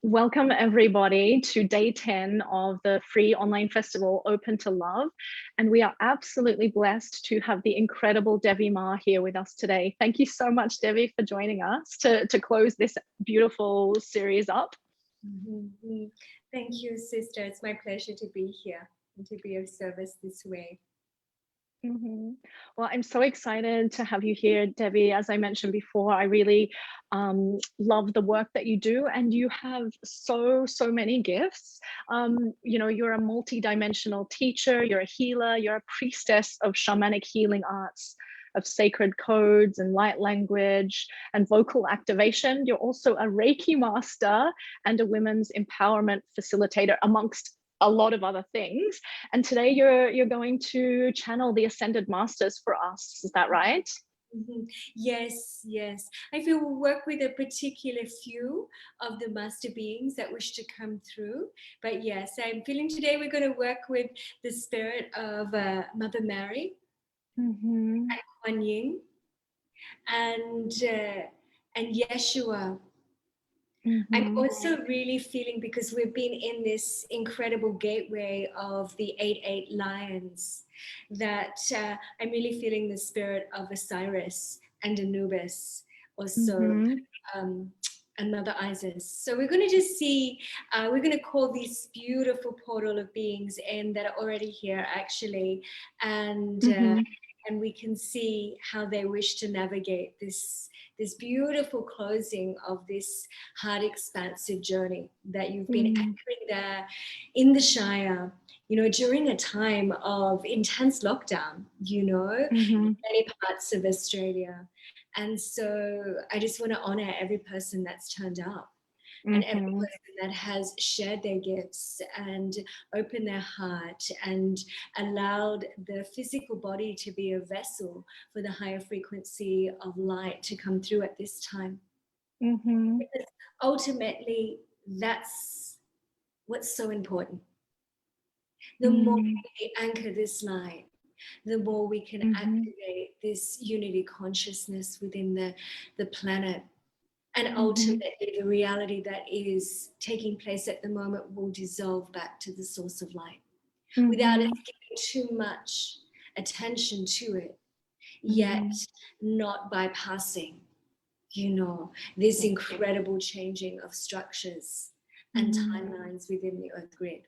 Welcome everybody to day 10 of the free online festival Open to Love. And we are absolutely blessed to have the incredible Devi Ma here with us today. Thank you so much, Devi, for joining us to close this beautiful series up. Mm-hmm. Thank you, sister. It's my pleasure to be here and to be of service this way. Well, I'm so excited to have you here, Devi. As I mentioned before, I really love the work that you do, and you have so many gifts. You know, you're a multi-dimensional teacher, you're a healer, you're a priestess of shamanic healing arts, of sacred codes and light language and vocal activation. You're also a Reiki Master and a women's empowerment facilitator, amongst a lot of other things. And today you're going to channel the Ascended Masters for us. Is that right? Mm-hmm. Yes. I feel we'll work with a particular few of the master beings that wish to come through. But yes, I'm feeling today we're going to work with the spirit of Mother Mary and Kuan Yin and Yeshua. I'm also really feeling, because we've been in this incredible gateway of the 8 lions, that I'm really feeling the spirit of Osiris and Anubis, also another Isis. So we're going to just see, we're going to call this beautiful portal of beings in that are already here actually, and we can see how they wish to navigate this beautiful closing of this heart expansive journey that you've been anchoring there in the Shire, you know, during a time of intense lockdown, you know, in many parts of Australia. And so I just want to honor every person that's turned up. And every person that has shared their gifts and opened their heart and allowed the physical body to be a vessel for the higher frequency of light to come through at this time. Because ultimately, that's what's so important. The more we anchor this light, the more we can activate this unity consciousness within the planet. And ultimately, the reality that is taking place at the moment will dissolve back to the source of light without us giving too much attention to it, yet not bypassing, you know, this incredible changing of structures and timelines within the Earth grid.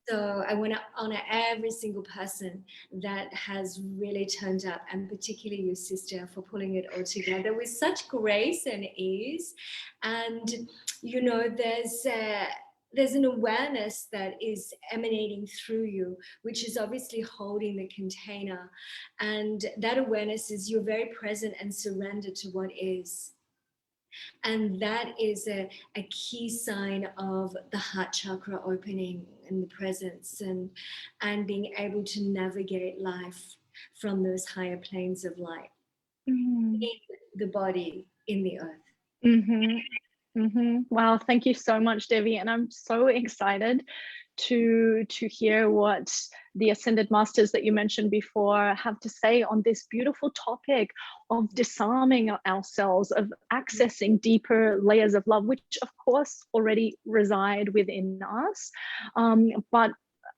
So I want to honor every single person that has really turned up, and particularly you, sister, for pulling it all together with such grace and ease. And, you know, there's an awareness that is emanating through you, which is obviously holding the container. And that awareness is you're very present and surrendered to what is. And that is a key sign of the heart chakra opening and the presence and being able to navigate life from those higher planes of light in the body, in the earth. Wow, thank you so much, Devi. And I'm so excited to hear what the Ascended Masters that you mentioned before have to say on this beautiful topic of disarming ourselves, of accessing deeper layers of love, which of course already reside within us. But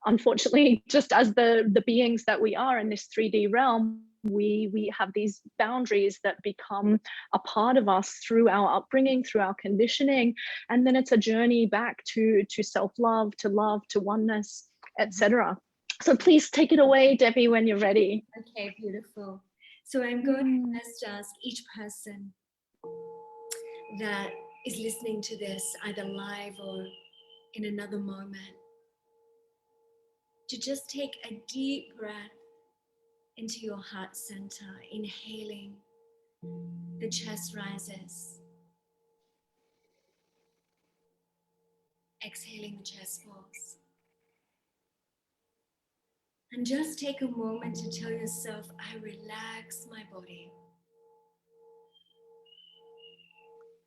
unfortunately, just as the beings that we are in this 3D realm, we have these boundaries that become a part of us through our upbringing, through our conditioning, and then it's a journey back to self-love, to oneness, etc. So please take it away, Debbie, when you're ready. Okay, beautiful. So I'm going to first ask each person that is listening to this, either live or in another moment, to just take a deep breath into your heart center. Inhaling, the chest rises. Exhaling, the chest falls. And just take a moment to tell yourself, I relax my body.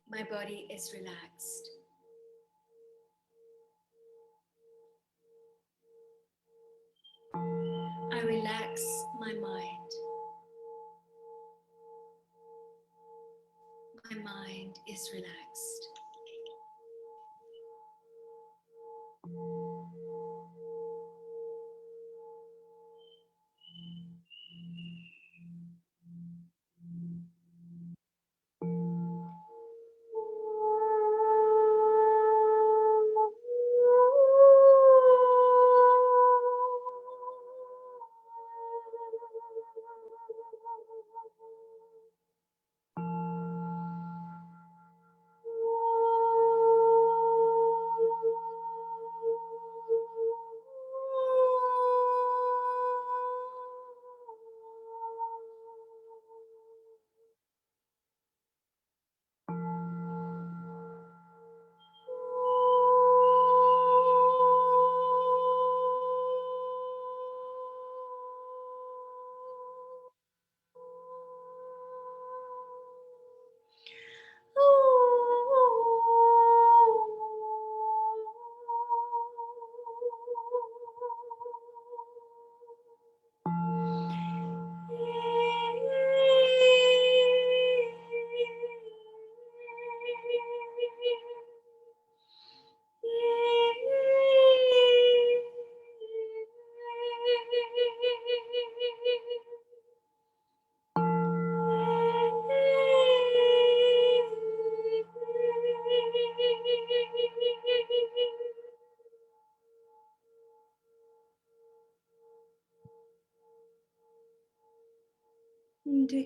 My body is relaxed. I relax my mind. My mind is relaxed.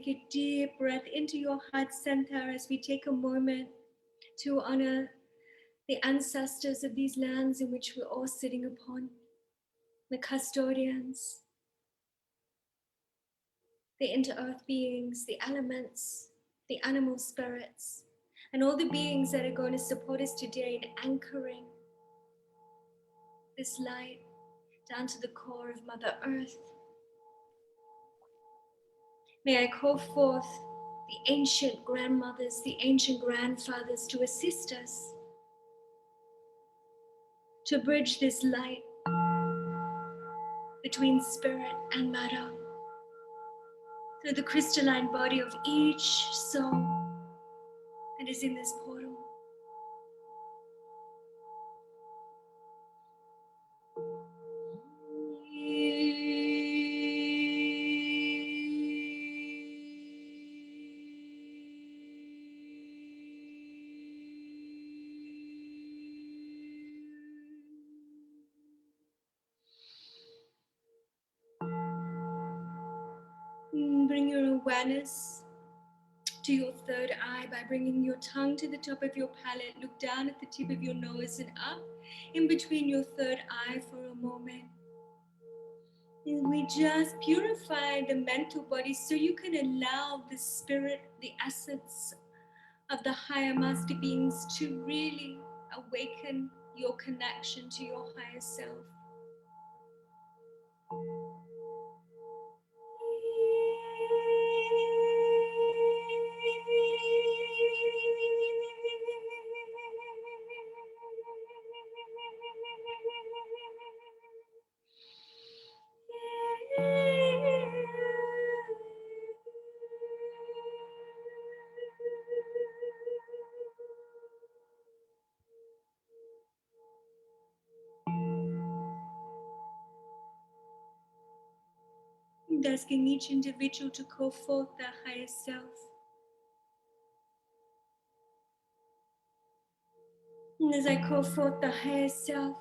take a deep breath into your heart center as we take a moment to honor the ancestors of these lands in which we're all sitting upon, the custodians, the inter-earth beings, the elements, the animal spirits, and all the beings that are going to support us today in anchoring this light down to the core of Mother Earth. May I call forth the ancient grandmothers, the ancient grandfathers to assist us to bridge this light between spirit and matter through the crystalline body of each soul that is in this portal. Bring your awareness to your third eye by bringing your tongue to the top of your palate. Look down at the tip of your nose and up in between your third eye for a moment. And we just purify the mental body so you can allow the spirit, the essence of the higher master beings to really awaken your connection to your higher self. And asking each individual to call forth their higher self. And as I call forth the higher self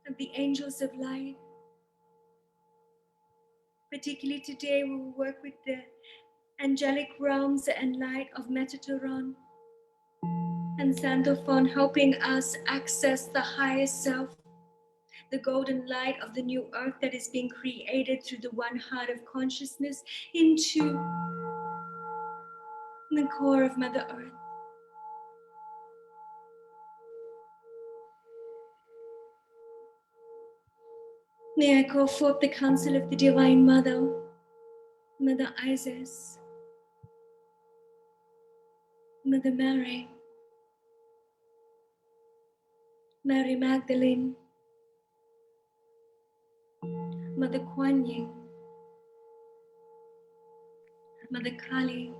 of the angels of light, particularly today we will work with the angelic realms and light of Metatron and Sandalphon, helping us access the higher self, the golden light of the new earth that is being created through the one heart of consciousness into the core of Mother Earth. May I call forth the counsel of the Divine Mother, Mother Isis, Mother Mary, Mary Magdalene, Mother Kuan Yin, Mother Kali,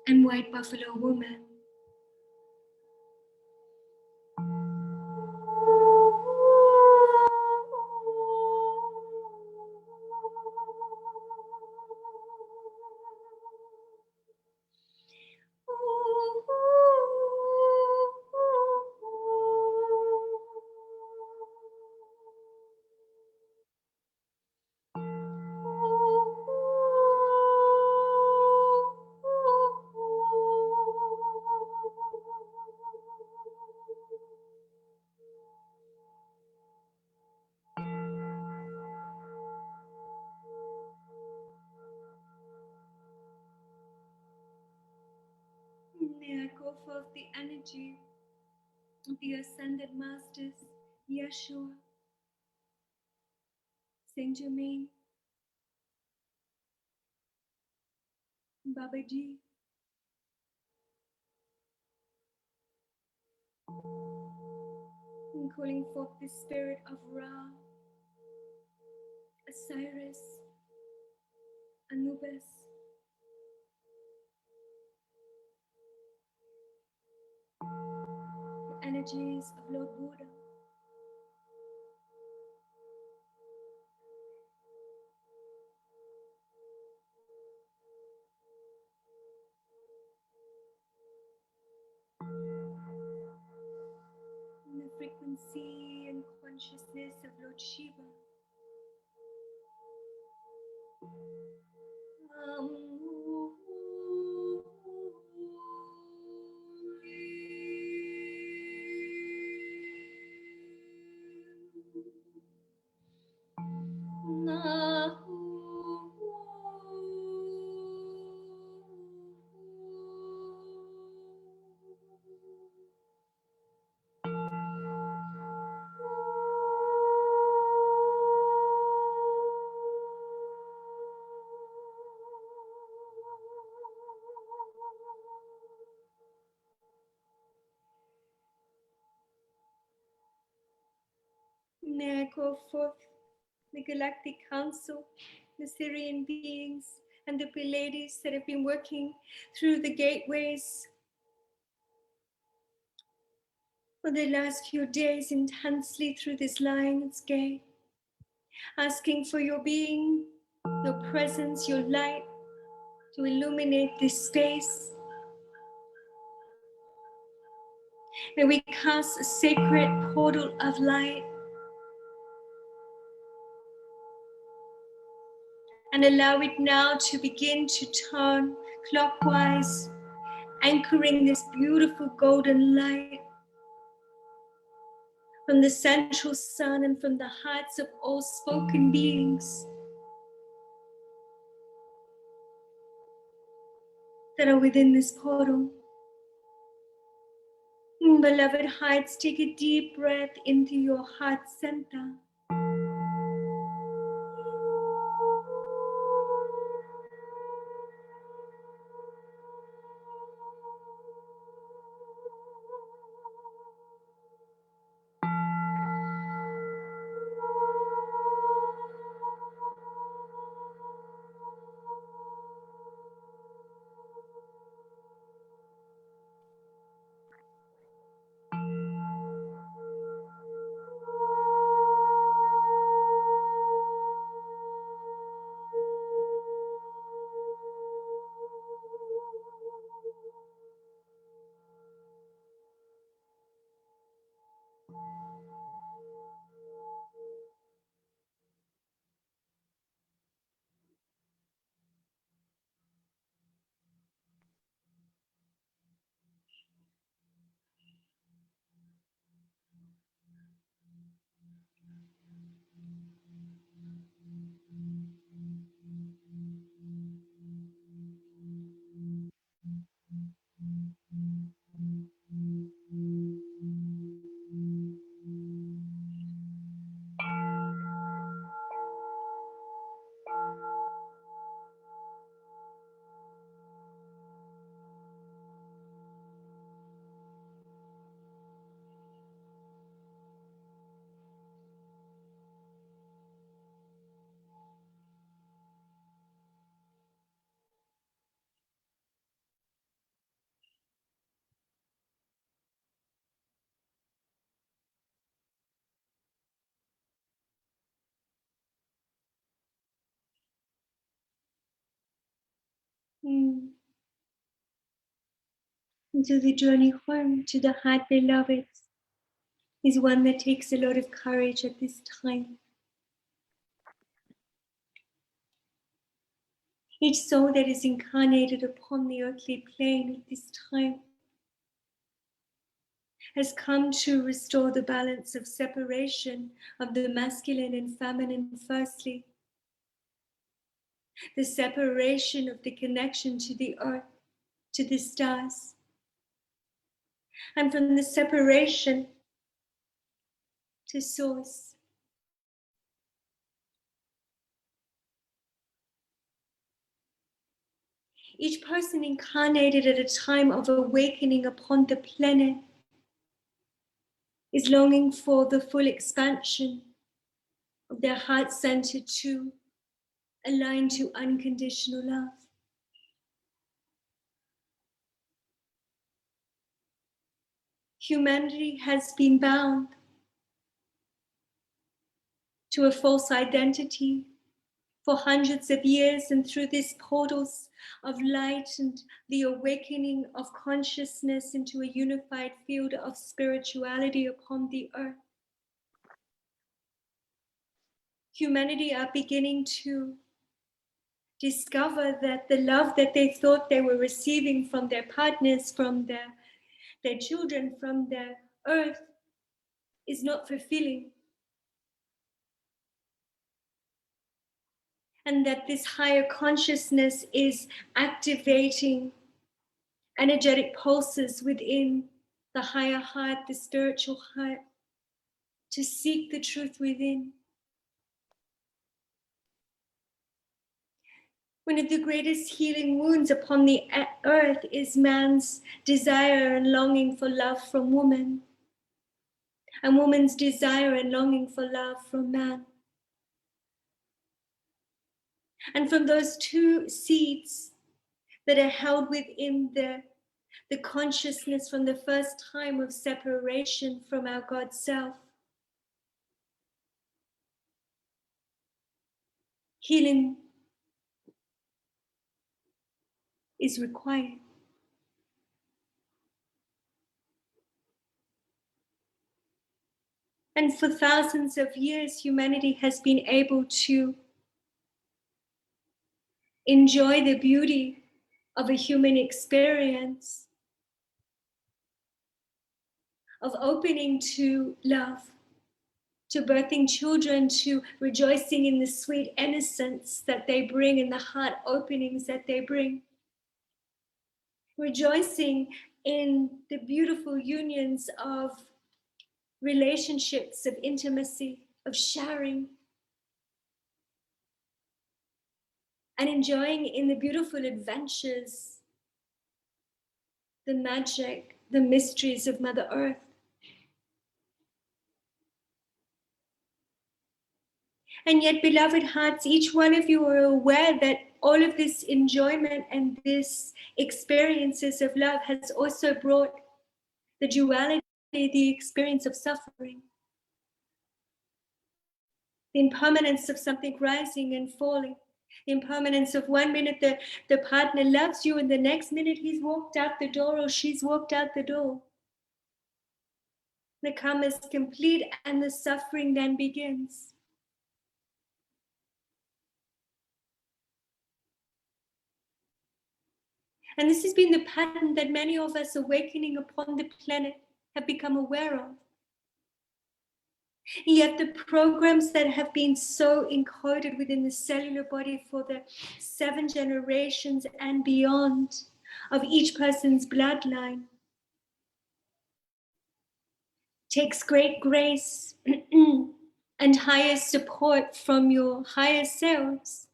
and White Buffalo Woman. May I call forth the energy of the Ascended Masters, Yeshua, Saint Germain, Babaji, and calling forth the spirit of Ra, Osiris, Anubis, the energies of Lord Buddha, and the frequency and consciousness of Lord Shiva, call forth the Galactic Council, the Syrian beings, and the Pleiades that have been working through the gateways for the last few days intensely through this Lion's Gate, asking for your being, your presence, your light to illuminate this space. May we cast a sacred portal of light and allow it now to begin to turn clockwise, anchoring this beautiful golden light from the central sun and from the hearts of all spoken beings that are within this portal. Beloved hearts, take a deep breath into your heart center. And so the journey home to the heart, beloved, is one that takes a lot of courage at this time. Each soul that is incarnated upon the earthly plane at this time has come to restore the balance of separation of the masculine and feminine, firstly. The separation of the connection to the earth, to the stars. And from the separation to source. Each person incarnated at a time of awakening upon the planet is longing for the full expansion of their heart center to align to unconditional love. Humanity has been bound to a false identity for hundreds of years, and through these portals of light and the awakening of consciousness into a unified field of spirituality upon the earth, humanity are beginning to discover that the love that they thought they were receiving from their partners, from their children, from their earth, is not fulfilling. And that this higher consciousness is activating energetic pulses within the higher heart, the spiritual heart, to seek the truth within. One of the greatest healing wounds upon the earth is man's desire and longing for love from woman. and woman's desire and longing for love from man. And from those two seeds that are held within the consciousness from the first time of separation from our God self, healing is required. And for thousands of years, humanity has been able to enjoy the beauty of a human experience, of opening to love, to birthing children, to rejoicing in the sweet innocence that they bring, in the heart openings that they bring, rejoicing in the beautiful unions of relationships, of intimacy, of sharing, and enjoying in the beautiful adventures, the magic, the mysteries of Mother Earth. And yet, beloved hearts, each one of you are aware that all of this enjoyment and this experiences of love has also brought the duality, the experience of suffering, the impermanence of something rising and falling, the impermanence of 1 minute the partner loves you and the next minute he's walked out the door or she's walked out the door. The karma is complete and the suffering then begins. And this has been the pattern that many of us awakening upon the planet have become aware of. Yet the programs that have been so encoded within the cellular body for the 7 generations and beyond of each person's bloodline takes great grace and higher support from your higher selves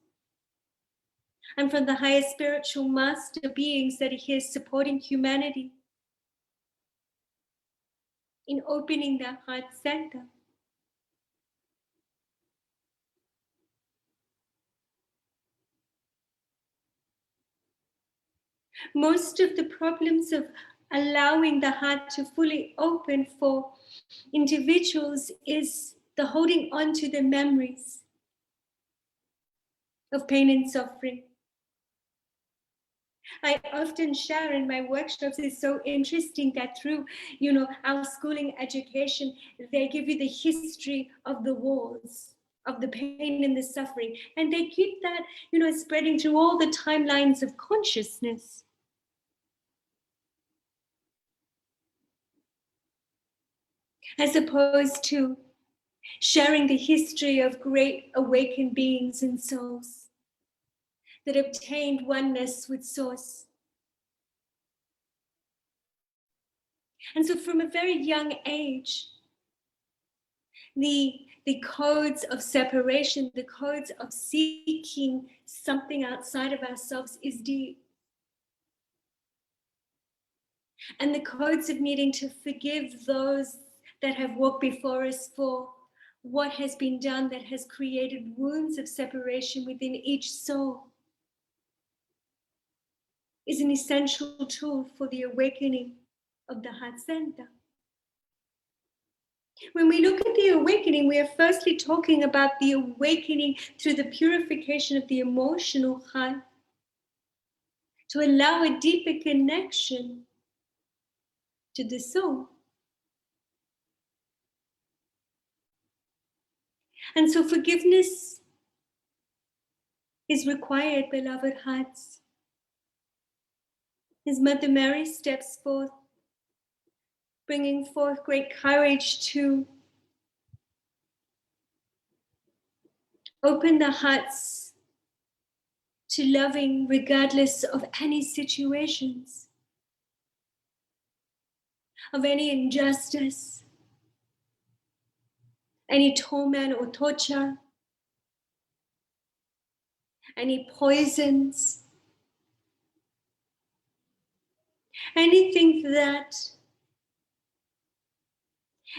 and from the higher spiritual master beings that are here supporting humanity in opening their heart center. Most of the problems of allowing the heart to fully open for individuals is the holding on to the memories of pain and suffering. I often share in my workshops, it's so interesting that through, our schooling education, they give you the history of the wars, of the pain and the suffering, and they keep that, spreading through all the timelines of consciousness. As opposed to sharing the history of great awakened beings and souls that obtained oneness with Source. And so from a very young age, the codes of separation, the codes of seeking something outside of ourselves is deep. And the codes of needing to forgive those that have walked before us for what has been done that has created wounds of separation within each soul is an essential tool for the awakening of the heart center. When we look at the awakening, we are firstly talking about the awakening through the purification of the emotional heart to allow a deeper connection to the soul. And so forgiveness is required, beloved hearts. As Mother Mary steps forth, bringing forth great courage to open the hearts to loving regardless of any situations, of any injustice, any torment or torture, any poisons, anything that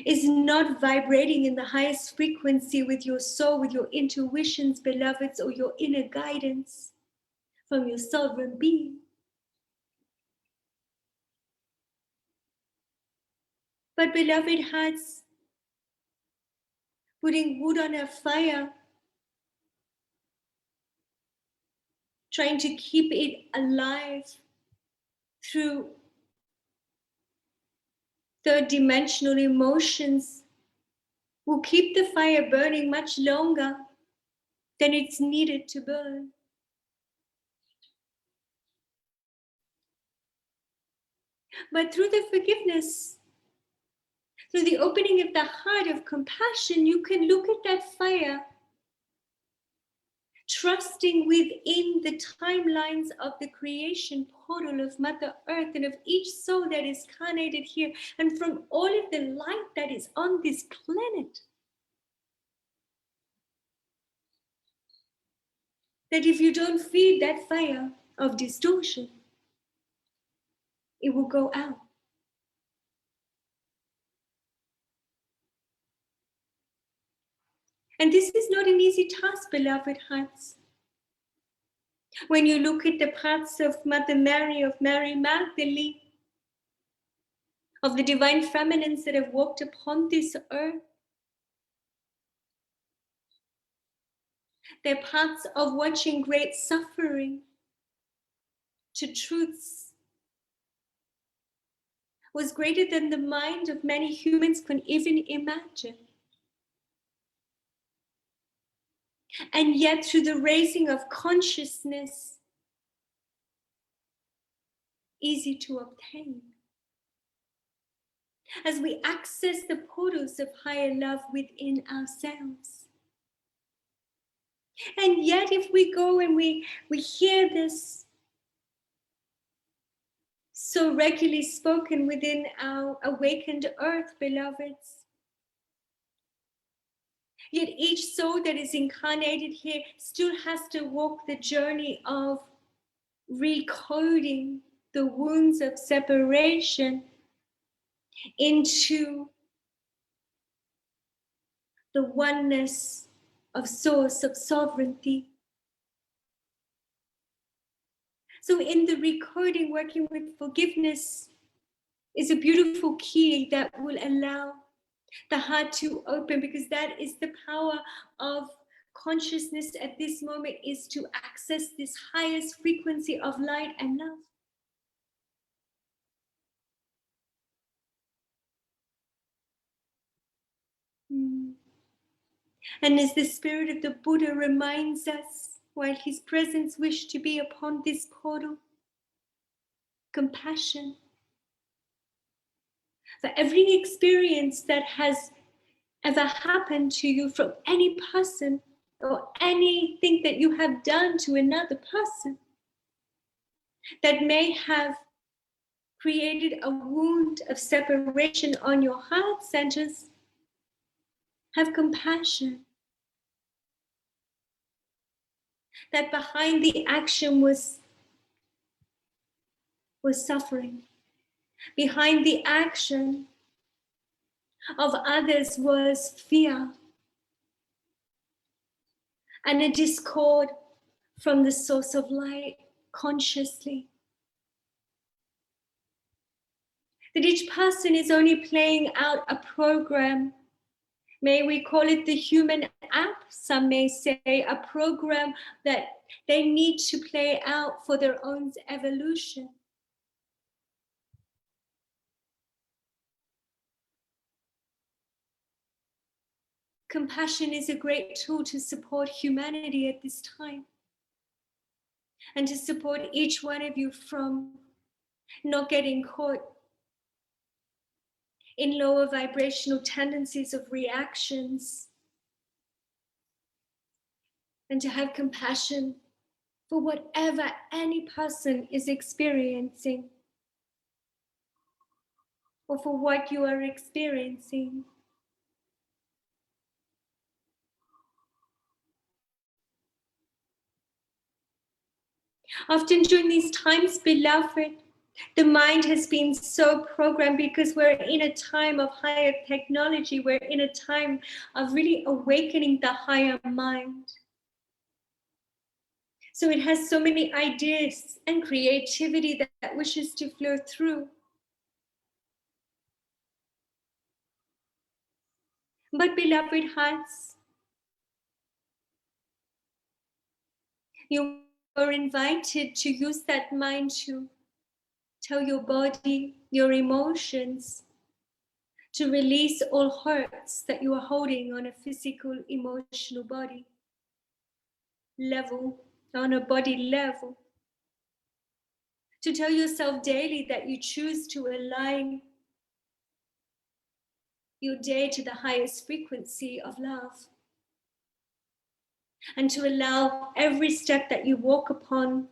is not vibrating in the highest frequency with your soul, with your intuitions, beloveds, or your inner guidance from your sovereign being. But beloved hearts, putting wood on a fire, trying to keep it alive through third dimensional emotions, will keep the fire burning much longer than it's needed to burn. But through the forgiveness, through the opening of the heart of compassion, you can look at that fire, trusting within the timelines of the creation portal of Mother Earth and of each soul that is carnated here, and from all of the light that is on this planet. That if you don't feed that fire of distortion, it will go out. And this is not an easy task, beloved hearts. When you look at the paths of Mother Mary, of Mary Magdalene, of the divine feminines that have walked upon this earth, their paths of watching great suffering to truths was greater than the mind of many humans can even imagine. And yet, through the raising of consciousness, easy to obtain. As we access the portals of higher love within ourselves. And yet, if we go and we hear this so regularly spoken within our awakened earth, beloveds, yet each soul that is incarnated here still has to walk the journey of recoding the wounds of separation into the oneness of source, of sovereignty. So in the recoding, working with forgiveness is a beautiful key that will allow the heart to open, because that is the power of consciousness at this moment, is to access this highest frequency of light and love. And as the spirit of the Buddha reminds us, while his presence wished to be upon this portal, compassion. For every experience that has ever happened to you from any person or anything that you have done to another person that may have created a wound of separation on your heart centers, have compassion. That behind the action was suffering. Behind the action of others was fear and a discord from the source of light consciously. That each person is only playing out a program. May we call it the human app, some may say, a program that they need to play out for their own evolution. Compassion is a great tool to support humanity at this time, and to support each one of you from not getting caught in lower vibrational tendencies of reactions, and to have compassion for whatever any person is experiencing, or for what you are experiencing. Often during these times, beloved, The mind has been so programmed because we're in a time of higher technology. We're in a time of really awakening the higher mind. So it has so many ideas and creativity that wishes to flow through. But beloved hearts, you are invited to use that mind to tell your body, your emotions, to release all hurts that you are holding on a physical, emotional body level, on a body level. To tell yourself daily that you choose to align your day to the highest frequency of love. And to allow every step that you walk upon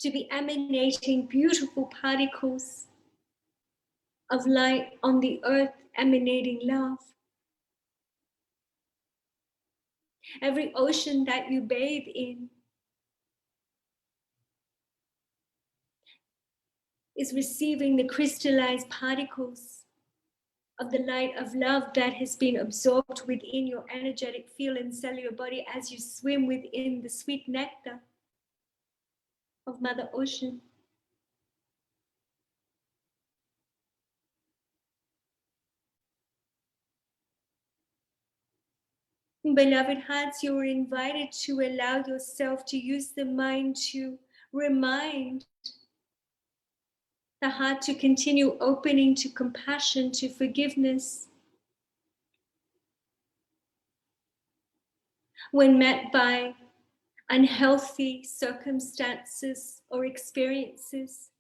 to be emanating beautiful particles of light on the earth, emanating love. Every ocean that you bathe in is receiving the crystallized particles of the light of love that has been absorbed within your energetic field and cellular body as you swim within the sweet nectar of Mother Ocean. Beloved hearts, you are invited to allow yourself to use the mind to remind the heart to continue opening to compassion, to forgiveness. When met by unhealthy circumstances or experiences,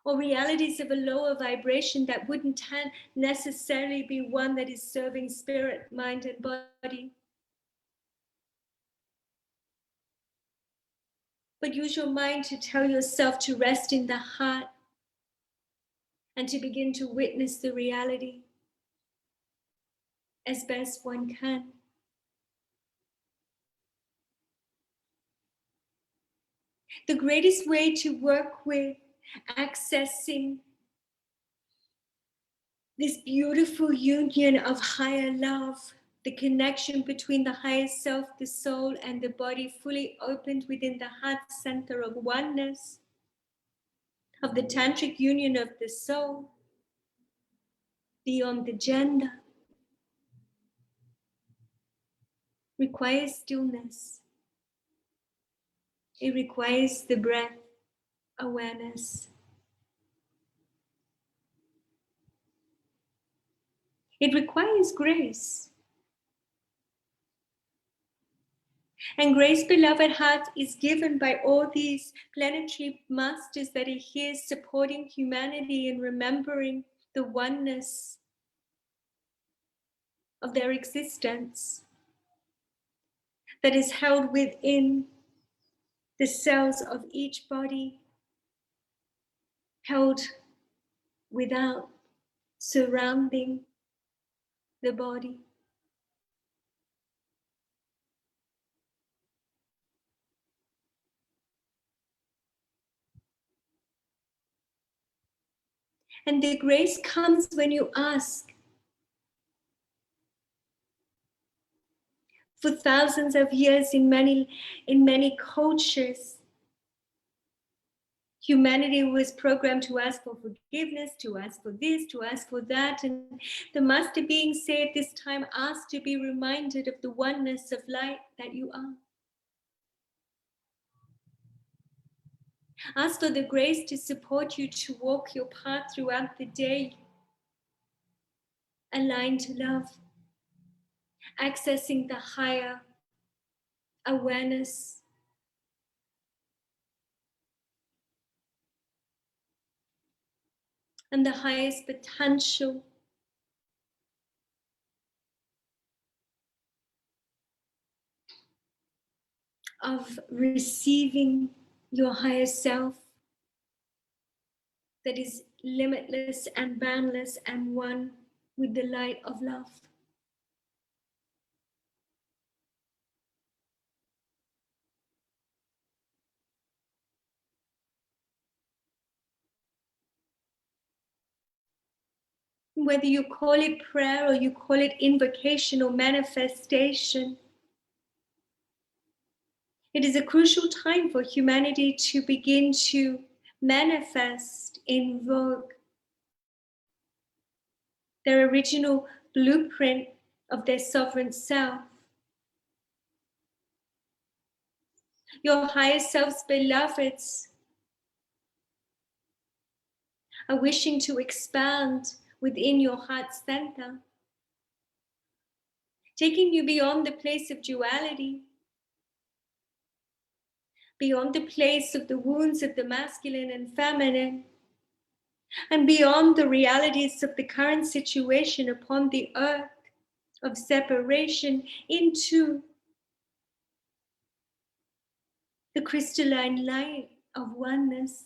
or realities of a lower vibration that wouldn't necessarily be one that is serving spirit, mind, and body. But use your mind to tell yourself to rest in the heart and to begin to witness the reality as best one can. The greatest way to work with accessing this beautiful union of higher love, the connection between the highest self, the soul, and the body fully opened within the heart center of oneness, of the tantric union of the soul, beyond the gender, requires stillness. It requires the breath awareness. It requires grace. And grace, beloved heart, is given by all these planetary masters that are here supporting humanity and remembering the oneness of their existence that is held within the cells of each body, held without, surrounding the body. And the grace comes when you ask. For thousands of years in many cultures, humanity was programmed to ask for forgiveness, to ask for this, to ask for that. And the master being said this time, ask to be reminded of the oneness of light that you are. Ask for the grace to support you to walk your path throughout the day, aligned to love, accessing the higher awareness and the highest potential of receiving your higher self that is limitless and boundless and one with the light of love. Whether you call it prayer or you call it invocation or manifestation, it is a crucial time for humanity to begin to manifest, invoke their original blueprint of their sovereign self. Your higher selves, beloveds, are wishing to expand within your heart center, taking you beyond the place of duality, beyond the place of the wounds of the masculine and feminine, and beyond the realities of the current situation upon the earth of separation into the crystalline light of oneness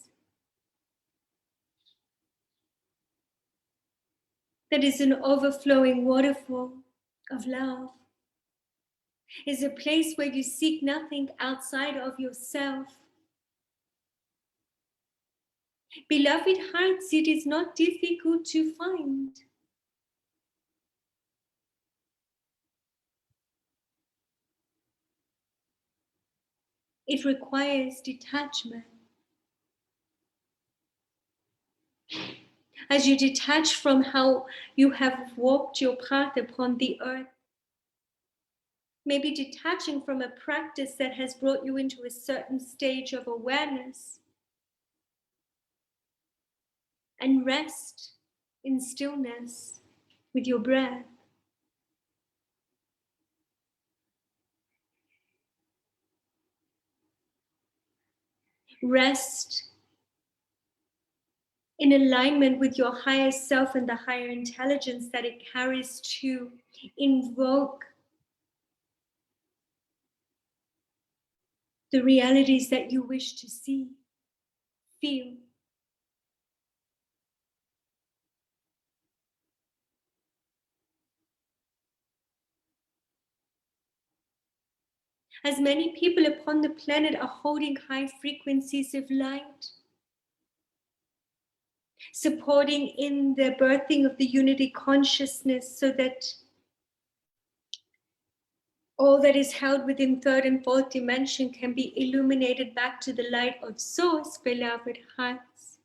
that is an overflowing waterfall of love, is a place where you seek nothing outside of yourself. Beloved hearts, it is not difficult to find. It requires detachment. As you detach from how you have walked your path upon the earth, maybe detaching from a practice that has brought you into a certain stage of awareness, and rest in stillness with your breath. Rest in alignment with your higher self and the higher intelligence that it carries to invoke the realities that you wish to see, feel. As many people upon the planet are holding high frequencies of light, supporting in the birthing of the unity consciousness so that all that is held within third and fourth dimension can be illuminated back to the light of source, beloved hearts.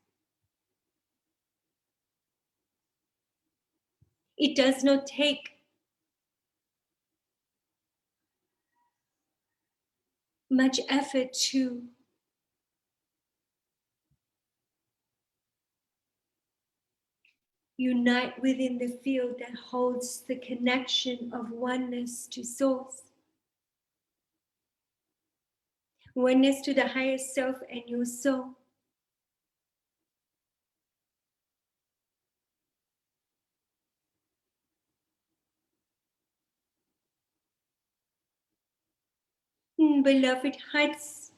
It does not take much effort to unite within the field that holds the connection of oneness to source, oneness to the higher self and your soul. Beloved hearts,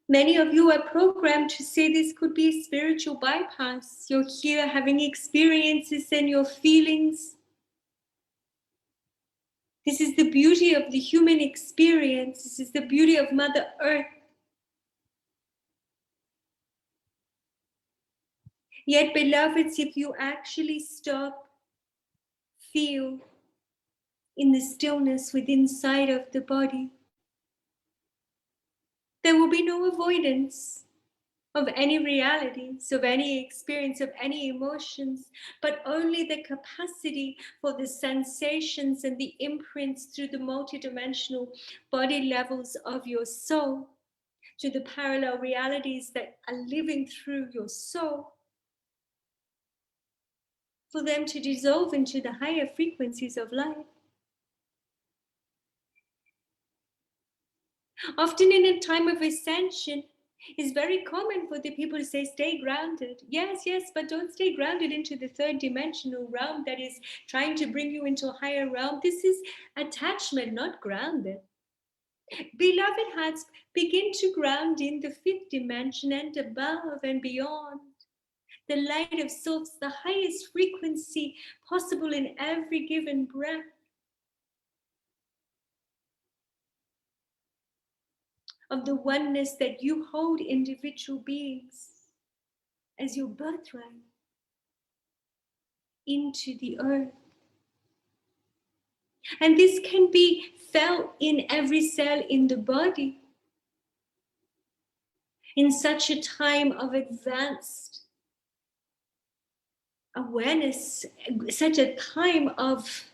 many of you are programmed to say this could be a spiritual bypass. You're here having experiences and your feelings. This is the beauty of the human experience. This is the beauty of Mother Earth. Yet, beloveds, if you actually stop, feel in the stillness within inside of the body, there will be no avoidance of any realities, of any experience, of any emotions, but only the capacity for the sensations and the imprints through the multidimensional body levels of your soul, to the parallel realities that are living through your soul, for them to dissolve into the higher frequencies of light. Often in a time of ascension, it's very common for the people to say, stay grounded. Yes, but don't stay grounded into the third dimensional realm that is trying to bring you into a higher realm. This is attachment, not grounded. Beloved hearts, begin to ground in the fifth dimension and above and beyond. The light of source, the highest frequency possible in every given breath. Of the oneness that you hold individual beings as your birthright. into the earth. And this can be felt in every cell in the body. In such a time of advanced awareness, such a time of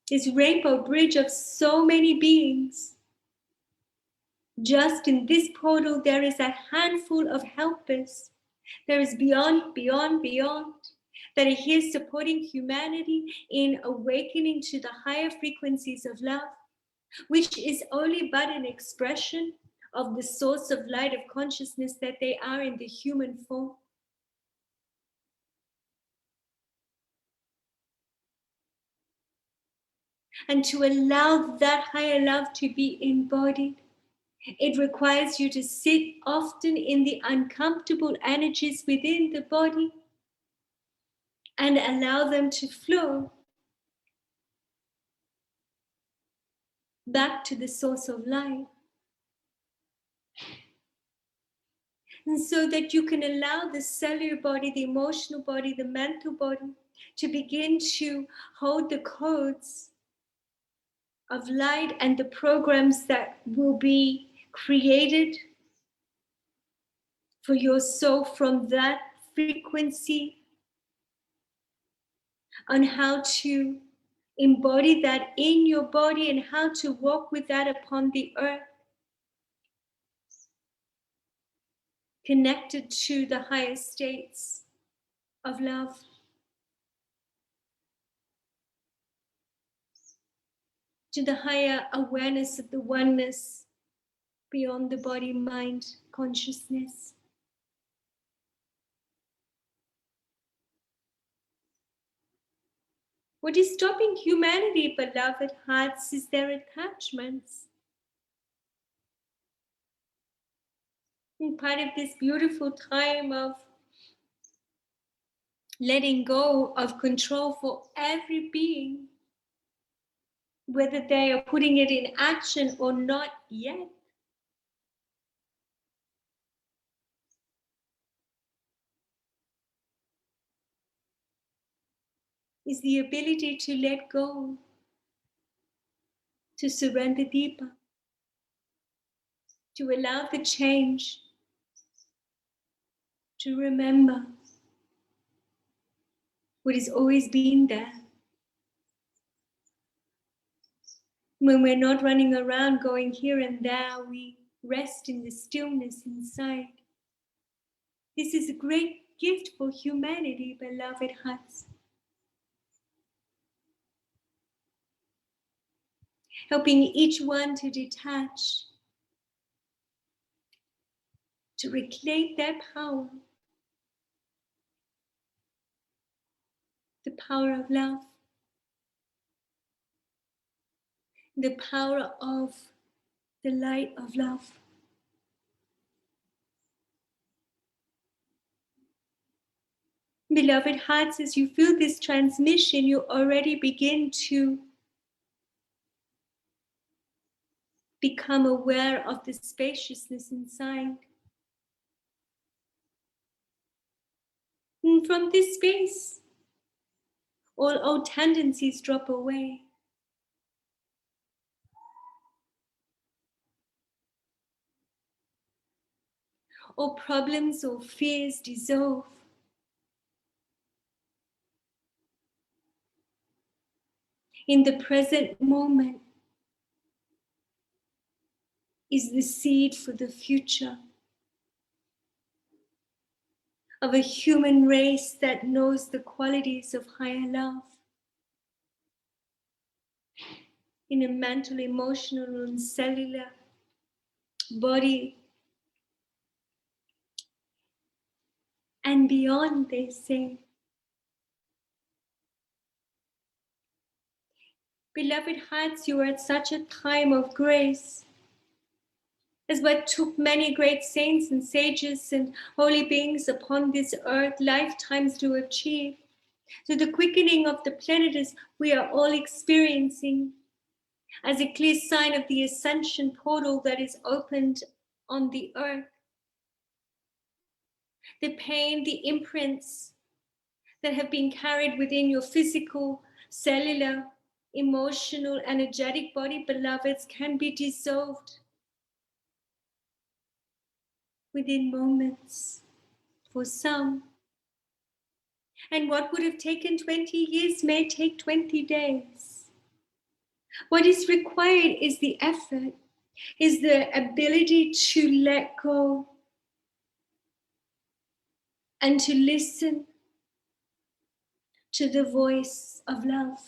this rainbow bridge of so many beings, just in this portal, there is a handful of helpers. There is beyond, that are here supporting humanity in awakening to the higher frequencies of love, which is only but an expression of the source of light of consciousness that they are in the human form. And to allow that higher love to be embodied, it requires you to sit often in the uncomfortable energies within the body and allow them to flow back to the source of life. And so that you can allow the cellular body, the emotional body, the mental body to begin to hold the codes of light and the programs that will be created for your soul from that frequency, on how to embody that in your body and how to walk with that upon the earth, connected to the higher states of love. To the higher awareness of the oneness beyond the body, mind, consciousness. What is stopping humanity, beloved hearts, is their attachments. And part of this beautiful time of letting go of control for every being, whether they are putting it in action or not yet, is the ability to let go, to surrender deeper, to allow the change, to remember what has always been there. When we're not running around going here and there, we rest in the stillness inside. This is a great gift for humanity, beloved hearts. Helping each one to detach, to reclaim their power, the power of love, the power of the light of love. Beloved hearts, as you feel this transmission, you already begin to become aware of the spaciousness inside. And from this space, all old tendencies drop away. All problems or fears dissolve. In the present moment is the seed for the future of a human race that knows the qualities of higher love in a mental, emotional, and cellular body and beyond, they say. Beloved hearts, you are at such a time of grace, as what took many great saints and sages and holy beings upon this earth lifetimes to achieve. So the quickening of the planet is we are all experiencing as a clear sign of the ascension portal that is opened on the earth. The pain, the imprints that have been carried within your physical, cellular, emotional, energetic body, beloveds, can be dissolved within moments for some. And what would have taken 20 years may take 20 days. What is required is the effort, is the ability to let go and to listen to the voice of love.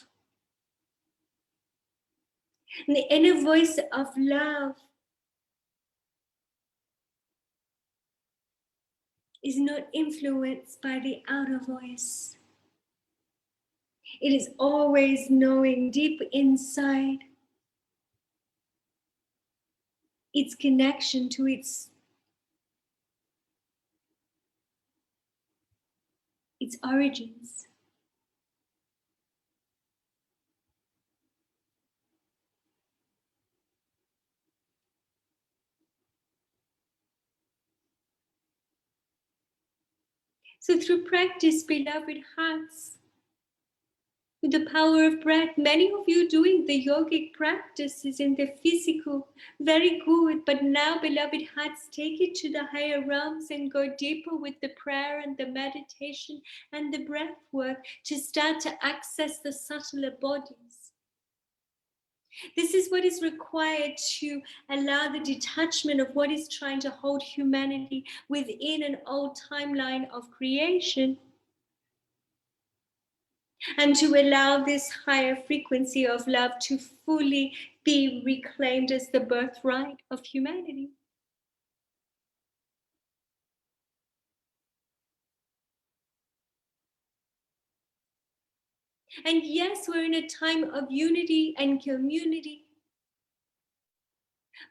And the inner voice of love is not influenced by the outer voice. It is always knowing deep inside its connection to its origins. So through practice, beloved hearts, with the power of breath, many of you doing the yogic practices in the physical, very good. But now, beloved hearts, take it to the higher realms and go deeper with the prayer and the meditation and the breath work to start to access the subtler bodies. This is what is required to allow the detachment of what is trying to hold humanity within an old timeline of creation, and to allow this higher frequency of love to fully be reclaimed as the birthright of humanity. And yes, we're in a time of unity and community.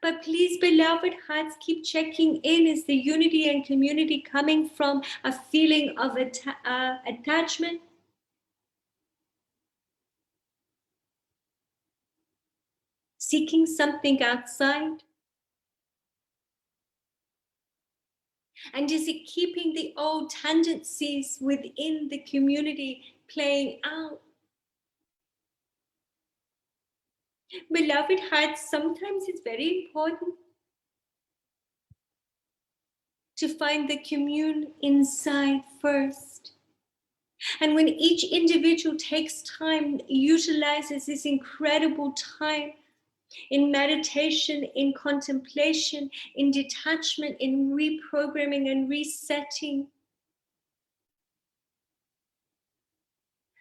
But please, beloved hearts, keep checking in. Is the unity and community coming from a feeling of attachment? Seeking something outside? And is it keeping the old tendencies within the community playing out? Beloved hearts, sometimes it's very important to find the commune inside first. And when each individual takes time, utilizes this incredible time in meditation, in contemplation, in detachment, in reprogramming and resetting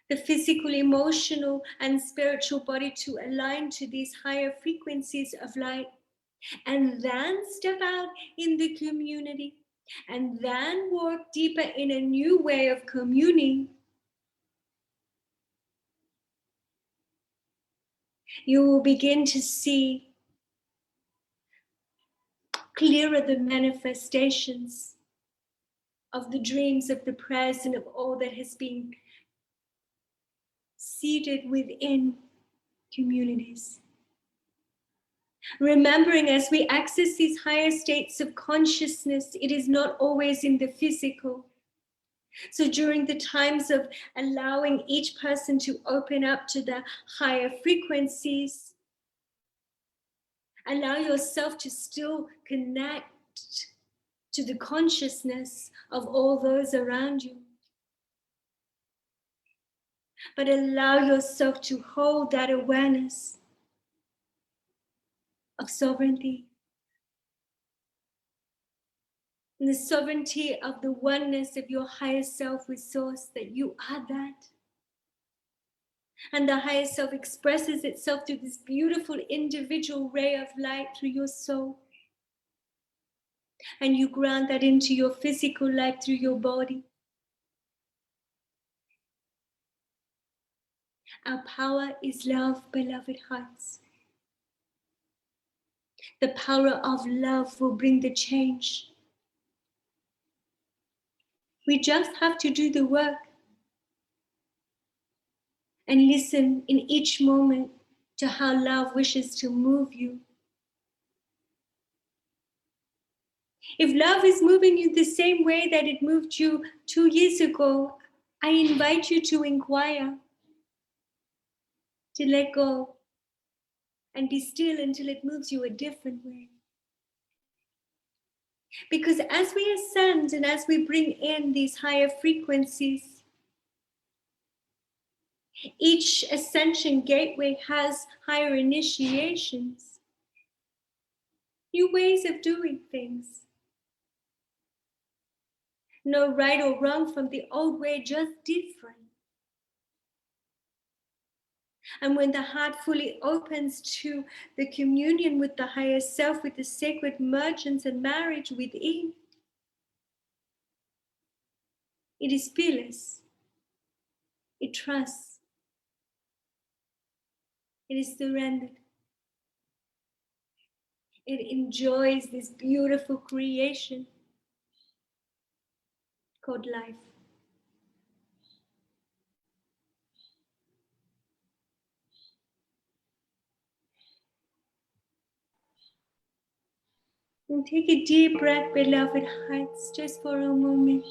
the physical, emotional, and spiritual body to align to these higher frequencies of light, and then step out in the community, and then work deeper in a new way of communing, you will begin to see clearer the manifestations of the dreams, of the prayers, and of all that has been seated within communities. Remembering, as we access these higher states of consciousness, it is not always in the physical. So during the times of allowing each person to open up to the higher frequencies, allow yourself to still connect to the consciousness of all those around you. But allow yourself to hold that awareness of sovereignty. And the sovereignty of the oneness of your higher self resource, that you are that. And the higher self expresses itself through this beautiful individual ray of light through your soul. And you grant that into your physical life through your body. Our power is love, beloved hearts. The power of love will bring the change. We just have to do the work and listen in each moment to how love wishes to move you. If love is moving you the same way that it moved you 2 years ago, I invite you to inquire, to let go, and be still until it moves you a different way. Because as we ascend and as we bring in these higher frequencies, each ascension gateway has higher initiations, new ways of doing things. No right or wrong from the old way, just different. And when the heart fully opens to the communion with the higher self, with the sacred mergence and marriage within, it is fearless. It trusts. It is surrendered. It enjoys this beautiful creation called life. And take a deep breath, beloved hearts, just for a moment,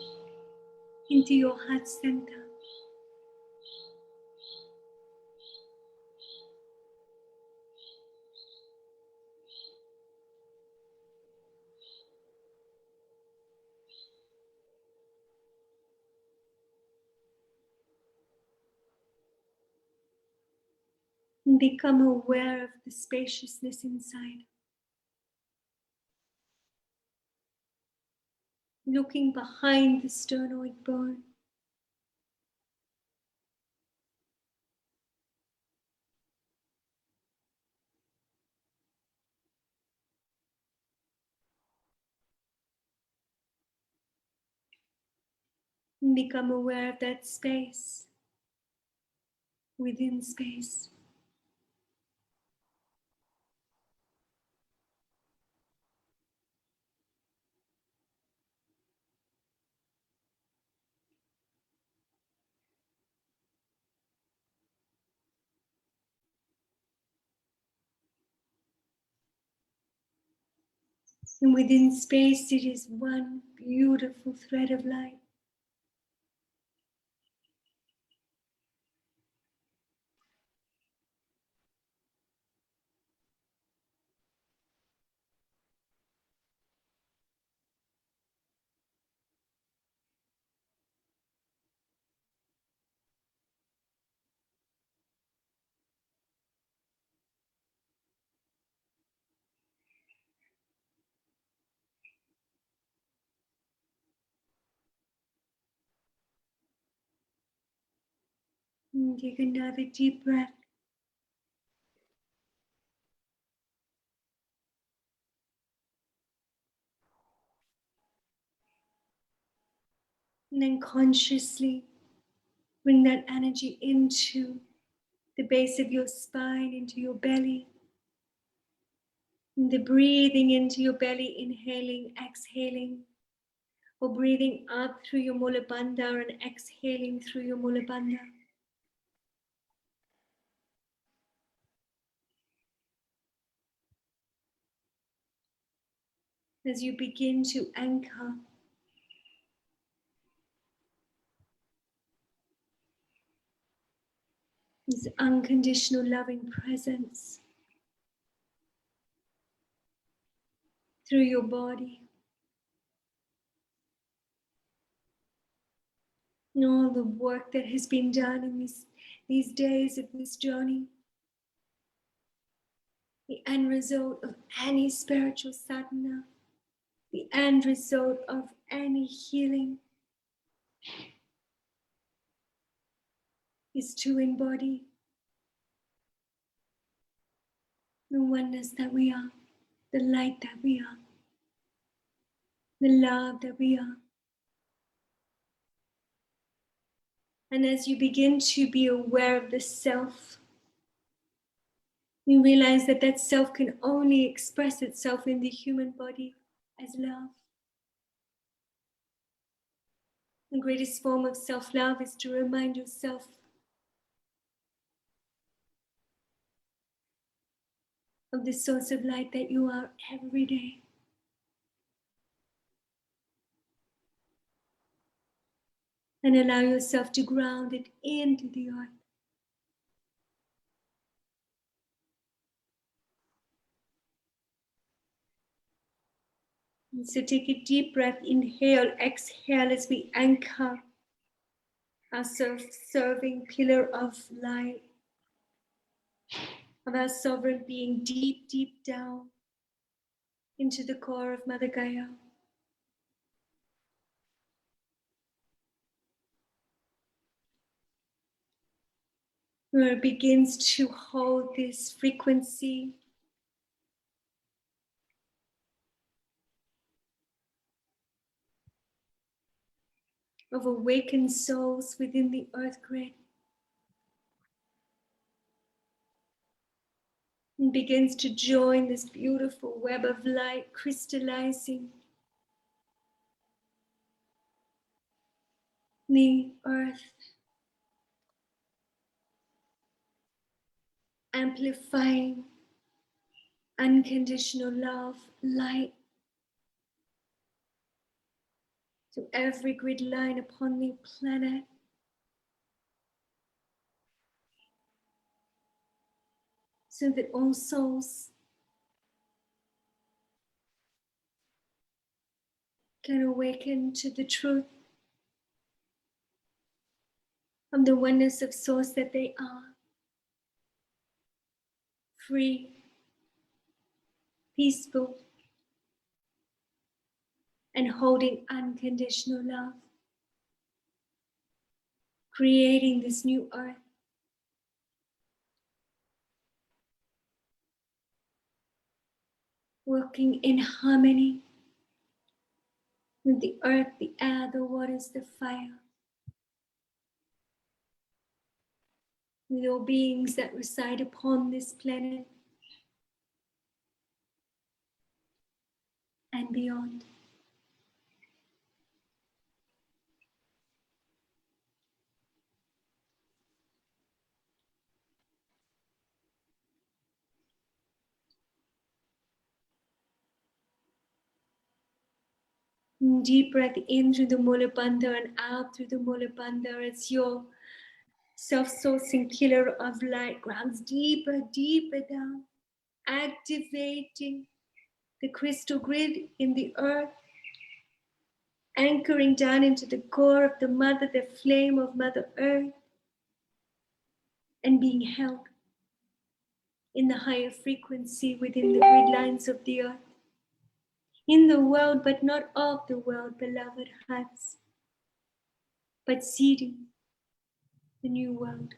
into your heart center. And become aware of the spaciousness inside. Looking behind the sternoid bone. And become aware of that space within space. And within space, it is one beautiful thread of light. And take another deep breath. And then consciously bring that energy into the base of your spine, into your belly. And the breathing into your belly, inhaling, exhaling. Or breathing up through your Mulabandha and exhaling through your Mulabandha. As you begin to anchor this unconditional loving presence through your body. And all the work that has been done in these days of this journey. The end result of any spiritual sadhana, the end result of any healing is to embody the oneness that we are, the light that we are, the love that we are. And as you begin to be aware of the self, you realize that that self can only express itself in the human body as love. The greatest form of self-love is to remind yourself of the source of light that you are every day. And allow yourself to ground it into the earth. And so take a deep breath, inhale, exhale as we anchor our self-serving pillar of light, of our sovereign being deep, deep down into the core of Mother Gaia. Where it begins to hold this frequency of awakened souls within the earth grid. And begins to join this beautiful web of light crystallizing the earth, amplifying unconditional love, light to every grid line upon the planet. So that all souls can awaken to the truth of the oneness of source that they are. Free, peaceful, and holding unconditional love. Creating this new earth. Working in harmony with the earth, the air, the waters, the fire. With all beings that reside upon this planet and beyond. Deep breath in through the Mulabandha and out through the Mulabandha as your self-sourcing pillar of light grounds deeper, deeper down, activating the crystal grid in the earth, anchoring down into the core of the mother, the flame of Mother Earth, and being held in the higher frequency within the grid lines of the earth. In the world, but not of the world, beloved hearts, but seeding the new world,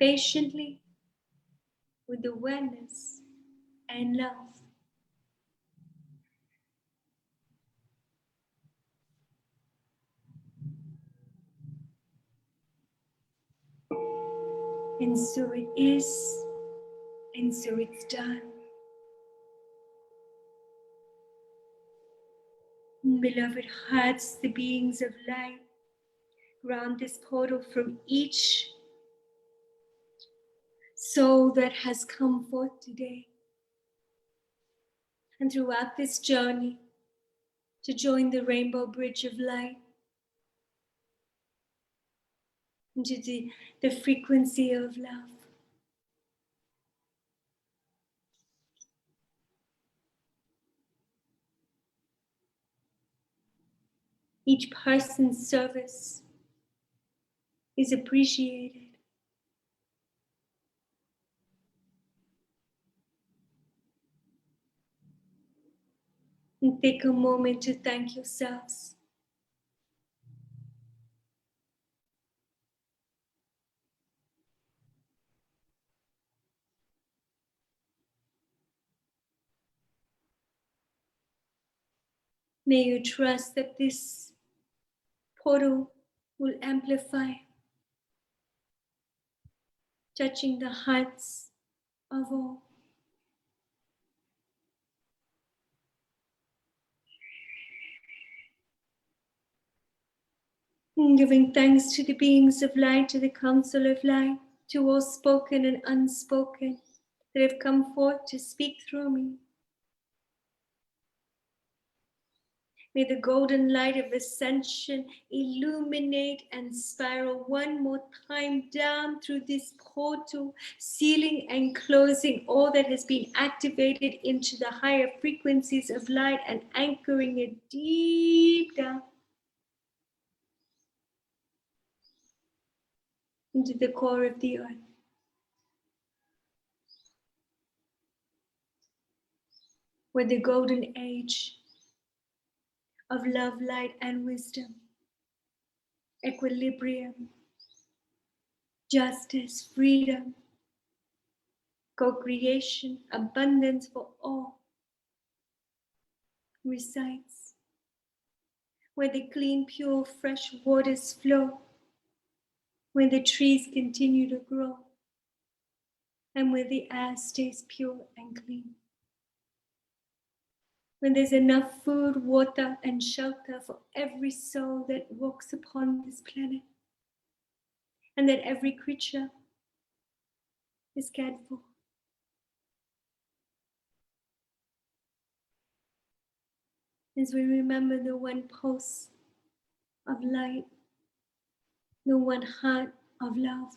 patiently, with awareness and love. And so it is, and so it's done. Beloved hearts, the beings of light, ground this portal from each soul that has come forth today. And throughout this journey, to join the rainbow bridge of light, into the frequency of love. Each person's service is appreciated. And take a moment to thank yourselves. May you trust that this portal will amplify, touching the hearts of all. And giving thanks to the beings of light, to the council of light, to all spoken and unspoken that have come forth to speak through me. May the golden light of ascension illuminate and spiral one more time down through this portal, sealing and closing all that has been activated into the higher frequencies of light and anchoring it deep down into the core of the earth. Where the golden age of love, light, and wisdom, equilibrium, justice, freedom, co-creation, abundance for all resides. Where the clean, pure, fresh waters flow, where the trees continue to grow, and where the air stays pure and clean. When there's enough food, water, and shelter for every soul that walks upon this planet, and that every creature is cared for. As we remember the one pulse of light, the one heart of love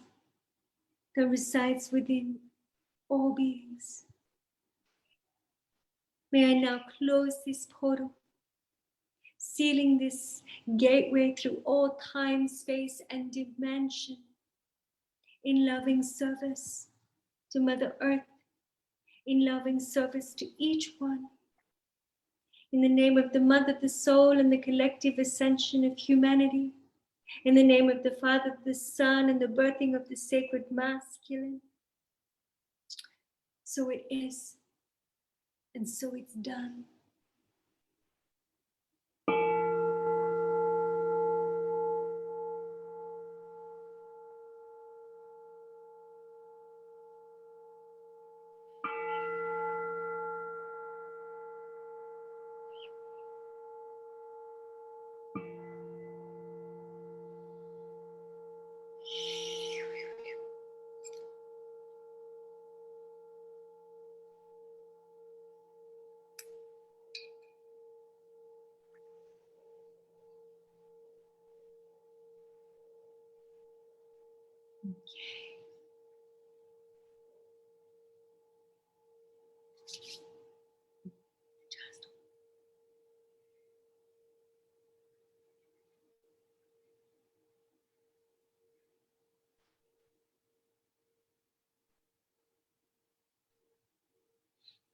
that resides within all beings. May I now close this portal, sealing this gateway through all time, space, and dimension in loving service to Mother Earth, in loving service to each one. In the name of the Mother, the Soul, and the collective ascension of humanity. In the name of the Father, the Son, and the birthing of the sacred masculine. So it is, and so it's done.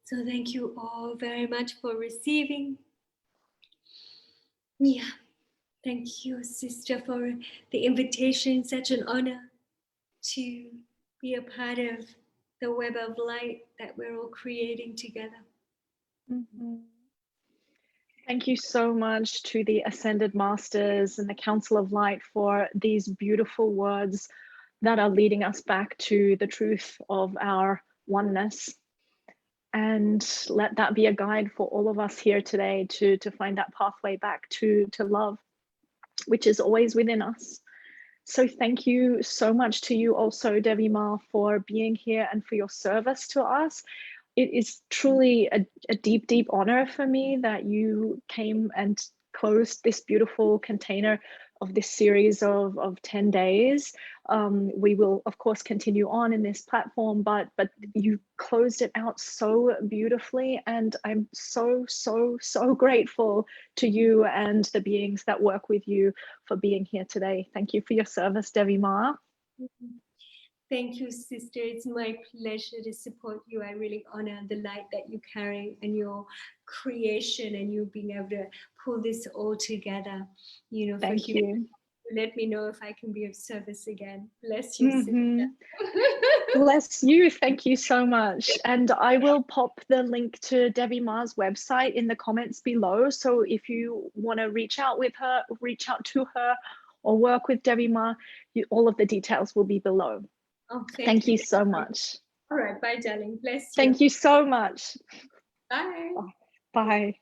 So thank you all very much for receiving. Yeah, thank you, sister, for the invitation. Such an honor to be a part of the web of light that we're all creating together. Mm-hmm. Thank you so much to the Ascended Masters and the Council of Light for these beautiful words that are leading us back to the truth of our oneness. And let that be a guide for all of us here today to find that pathway back to love, which is always within us. So thank you so much to you also, Devi Ma, for being here and for your service to us. It is truly a deep, deep honor for me that you came and closed this beautiful container of this series of 10 days. We will, of course, continue on in this platform, but you closed it out so beautifully. And I'm so, so, so grateful to you and the beings that work with you for being here today. Thank you for your service, Devi Ma. Thank you, sister. It's my pleasure to support you. I really honor the light that you carry and your creation and you being able to pull this all together. You know, thank you. Let me know if I can be of service again. Bless you, sister. Bless you. Thank you so much. And I will pop the link to Devi Ma's website in the comments below. So if you want to reach out to her or work with Devi Ma, all of the details will be below. Oh, thank you so much. All right. Bye, darling. Bless you. Thank you so much. Bye. Oh, bye.